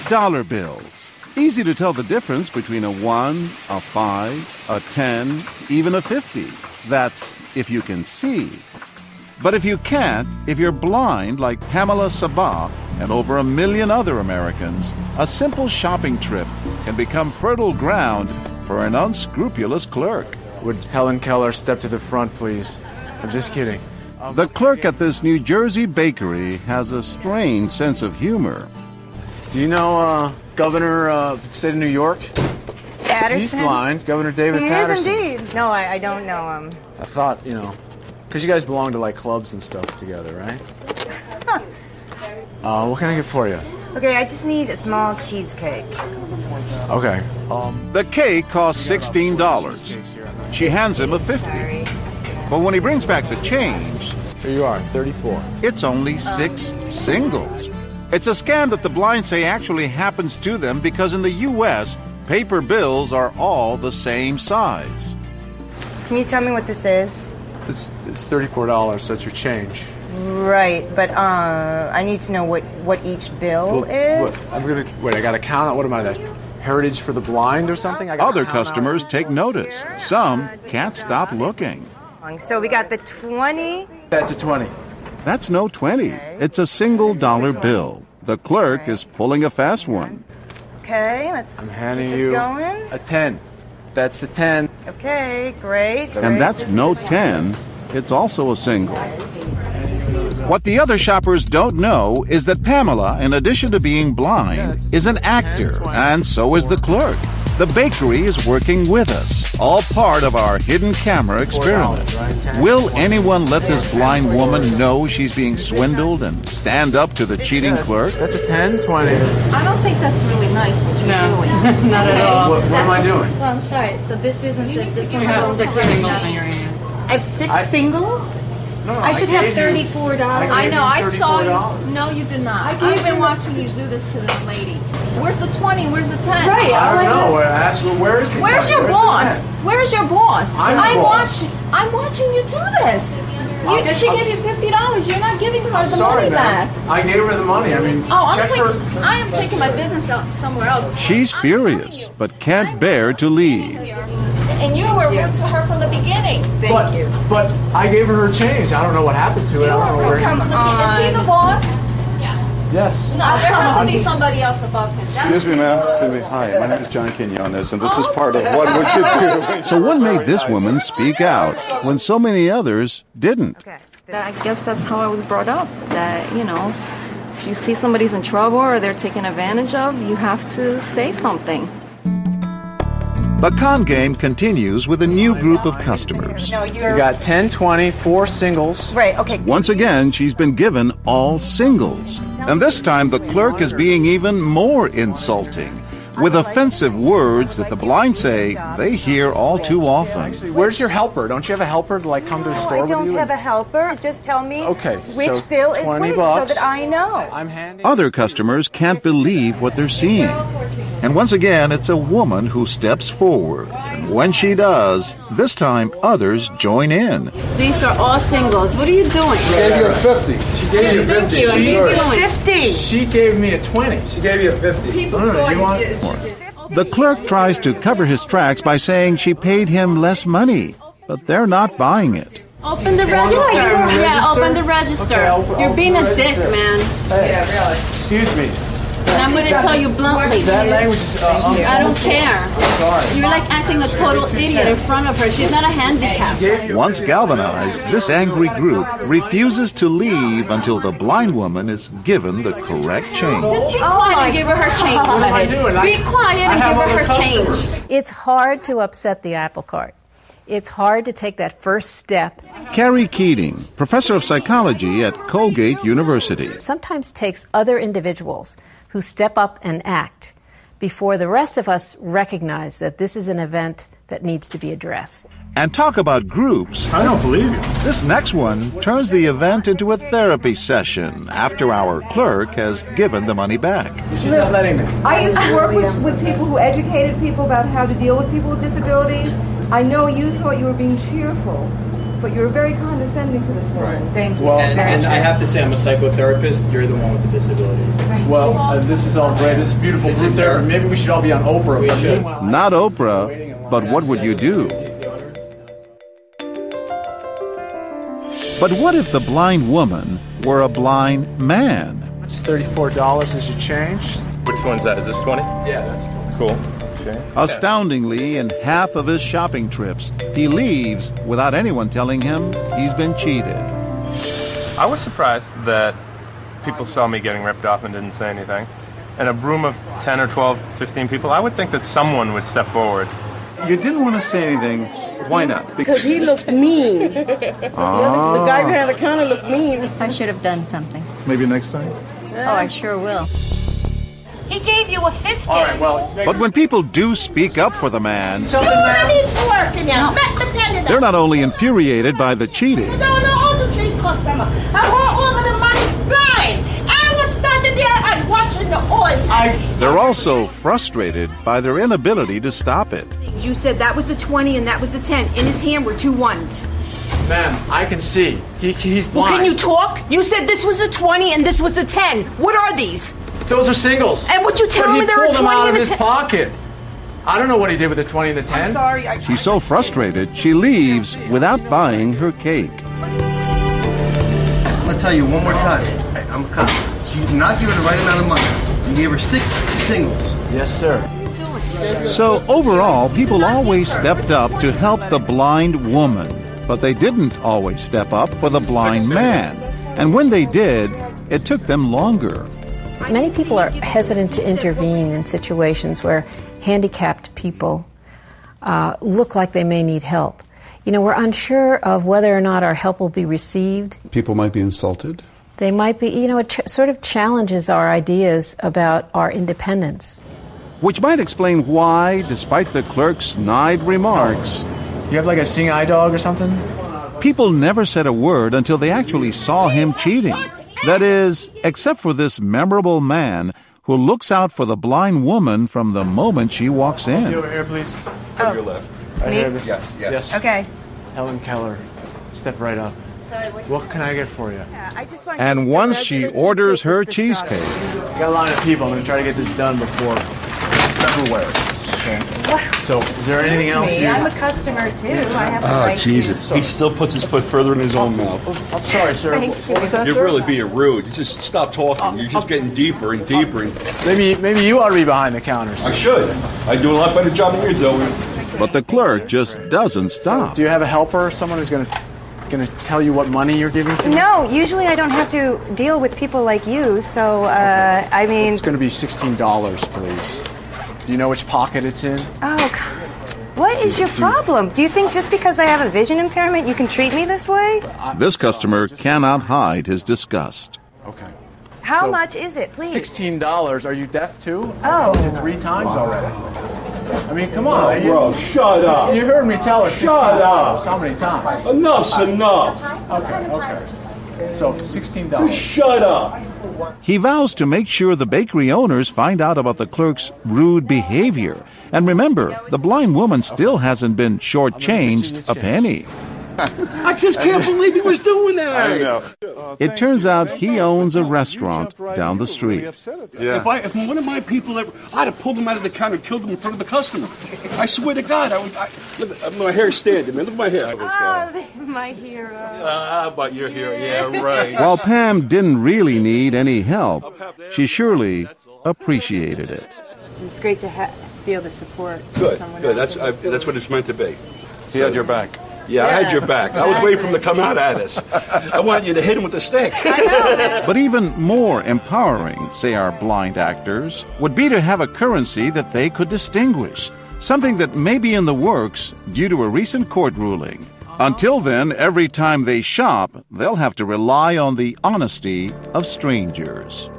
dollar bills. Easy to tell the difference between a 1, a 5, a 10, even a 50. That's if you can see. But if you can't, if you're blind like Pamela Sabah and over 1 million other Americans, a simple shopping trip can become fertile ground for an unscrupulous clerk. Would Helen Keller step to the front, please? I'm just kidding. The clerk at this New Jersey bakery has a strange sense of humor. Do you know Governor of the state of New York? Patterson? He's blind. Governor David Patterson. He is indeed. No, I don't know him. I thought, because you guys belong to like clubs and stuff together, right? What can I get for you? Okay, I just need a small cheesecake. Okay. The cake costs $16. She hands him a 50. Sorry. But when he brings back the change, Here you are, 34. it's only 6 singles. It's a scam that the blind say actually happens to them because in the U.S., paper bills are all the same size. Can you tell me what this is? It's $34, so that's your change. Right, but I need to know what each bill is. I gotta count out. What am I, that Heritage for the Blind or something? Other customers take notice. Some can't stop looking. So we got the 20. That's a 20. That's no 20. It's a single dollar bill. The clerk is pulling a fast one. Okay, let's I'm handing get this you going. a 10. That's a 10. Okay, great. And that's no 10. It's also a single. What the other shoppers don't know is that Pamela, in addition to being blind, is an actor, and so is the clerk. The bakery is working with us, all part of our hidden camera experiment. Will anyone let this blind woman know she's being swindled and stand up to the cheating clerk? That's a 10, 20. I don't think that's really nice what you're doing. Not at all. What am I doing? Well, I'm sorry. So this isn't this one. You have 6 singles in your hand. I have 6 singles? No, I should have $34. I know, I saw you. $34. No, you did not. I've been watching you do this to this lady. Where's the 20? Where's the 10? Right. I don't know. Ask her, where is the Where's 20? your Where's boss? the 10? Where's your boss? I'm the boss. I'm watching you do this. She gave you $50. You're not giving her the Sorry, money back. man. I gave her the money. I mean, I am taking my business out somewhere else. She's furious, but can't bear to leave. And you were rude to her from the beginning. Thank you. But I gave her her change. I don't know what happened to it. You I don't were know rude to her where. from the beginning. Is he the boss? Yes. No, there has to be somebody else above him. Excuse me, ma'am. Excuse me. Hi, my name is John Quinones, and this is part of what would you do? So what made this woman speak out when so many others didn't? I guess that's how I was brought up. That, if you see somebody's in trouble or they're taken advantage of, you have to say something. The con game continues with a new group of customers. No, You got 10, 20, 4 singles. Right, okay. Once again, she's been given all singles. And this time, the clerk is being even more insulting, with offensive words that the blind say they hear all too often. Where's your helper? Don't you have a helper to come to the store I with don't you? have a helper. Just tell me which so bill is $20 which so that I know. I'm handing. Other customers can't believe what they're seeing. And once again, it's a woman who steps forward. And when she does, this time others join in. These are all singles. What are you doing? She gave you a 50. She gave you a 50. Thank you. What are you doing? 50. She gave me a 20. She gave you a 50. People saw you get The clerk tries to cover his tracks by saying she paid him less money, but they're not buying it. Open the register. Yeah, open the register. Okay, You're being a open the dick, register. man. Hey, yeah, really. Excuse me. And I'm going to tell you bluntly. That language is. I don't care. Sorry. You're like acting a total idiot in front of her. She's not a handicap. Once galvanized, this angry group refuses to leave until the blind woman is given the correct change. Just be quiet and give her her change. What am I doing? Be quiet and give her her change. It's hard to upset the apple cart. It's hard to take that first step. Carrie Keating, professor of psychology at Colgate University. It sometimes takes other individuals who step up and act before the rest of us recognize that this is an event that needs to be addressed. And talk about groups. I don't believe you. This next one turns the event into a therapy session after our clerk has given the money back. She's not letting me. I used to work with people who educated people about how to deal with people with disabilities. I know you thought you were being cheerful, But you were very condescending to this woman. Right. Thank you. Well, And I have to say, I'm a psychotherapist. You're the one with the disability. well, this is all great. This is beautiful. This is therapy. Maybe we should all be on Oprah. We but should. meanwhile, Not Oprah, but what would you do? But what if the blind woman were a blind man? It's $34 as you change. Which one's that? Is this 20? Yeah, that's 20. Cool. Okay. Astoundingly, in half of his shopping trips, he leaves without anyone telling him he's been cheated. I was surprised that people saw me getting ripped off and didn't say anything. In a room of 10 or 12, 15 people, I would think that someone would step forward. You didn't want to say anything. Why not? Because he looked mean. The guy behind the counter looked mean. I should have done something. Maybe next time? Oh, I sure will. He gave you a 50. All right, well. But when people do speak up for the man, No. they're not only infuriated by the cheating, Also treat customer. I want all of the money's blind. I was standing there and watching the oil. they're also frustrated by their inability to stop it. You said that was a 20 and that was a 10. In his hand were 2 ones. Ma'am, I can see. He's blind. Well, can you talk? You said this was a 20 and this was a 10. What are these? Those are singles. And what you tell me there are 20 But he pulled them out of and a his 10? pocket. I don't know what he did with the 20 and the 10. I'm sorry. She's so frustrated, she leaves without buying her cake. I'm gonna tell you one more time. I'm a cop. She did not give her the right amount of money. You gave her 6 singles. Yes, sir. So overall, people always stepped up to help the blind woman, but they didn't always step up for the blind man. And when they did, it took them longer. Many people are hesitant to intervene in situations where handicapped people look like they may need help. You know, we're unsure of whether or not our help will be received. People might be insulted. They might be, you know, it sort of challenges our ideas about our independence. Which might explain why, despite the clerk's snide remarks, You have like a seeing eye dog or something? people never said a word until they actually saw him cheating. That is, except for this memorable man who looks out for the blind woman from the moment she walks You in. over here, please. Oh. Your left. Right Me? here, this. Yes. Okay. Helen Keller. Step right up. What can I get for you? I just want And once she orders her cheesecake, Got a line of people. I'm going to try to get this done before February. Okay. So, is there anything else you... I'm a customer too. I have the right Jesus. He still puts his foot further in his own mouth. I'm sorry, sir. Thank What was that, You're sir? really being rude. You just stop talking. You're just getting deeper and deeper. Maybe you ought to be behind the counters. I should. I do a lot better job than you're doing. but the clerk just doesn't stop. Do you have a helper or someone who's going to tell you what money you're giving to me? No, usually I don't have to deal with people like you, so, I mean... It's going to be $16, please. Do you know which pocket it's in? Oh, what is your problem? Do you think just because I have a vision impairment you can treat me this way? This customer cannot hide his disgust. Okay. How So, much is it, please? $16. Are you deaf too? Oh. I told you 3 times already. I mean, come on. Bro, shut up. You heard me tell her $16. Shut up. How many times? Enough's enough. Okay. So, $16. Shut up. He vows to make sure the bakery owners find out about the clerk's rude behavior. And remember, the blind woman still hasn't been shortchanged a penny. I just can't believe he was doing that. I know. It turns out he owns a restaurant down the street. If one of my people ever, I'd have pulled him out of the counter and killed him in front of the customer. I swear to God, look, my hair's standing, man. Look at my hair. Oh, my hero. But you're here. Yeah, right. While Pam didn't really need any help, she surely appreciated it. It's great to feel the support. Good. That's what it's meant to be. He had your back. Yeah, I had your back. I was waiting for him to come out at us. I want you to hit him with the stick. But even more empowering, say our blind actors, would be to have a currency that they could distinguish, something that may be in the works due to a recent court ruling. Until then, every time they shop, they'll have to rely on the honesty of strangers.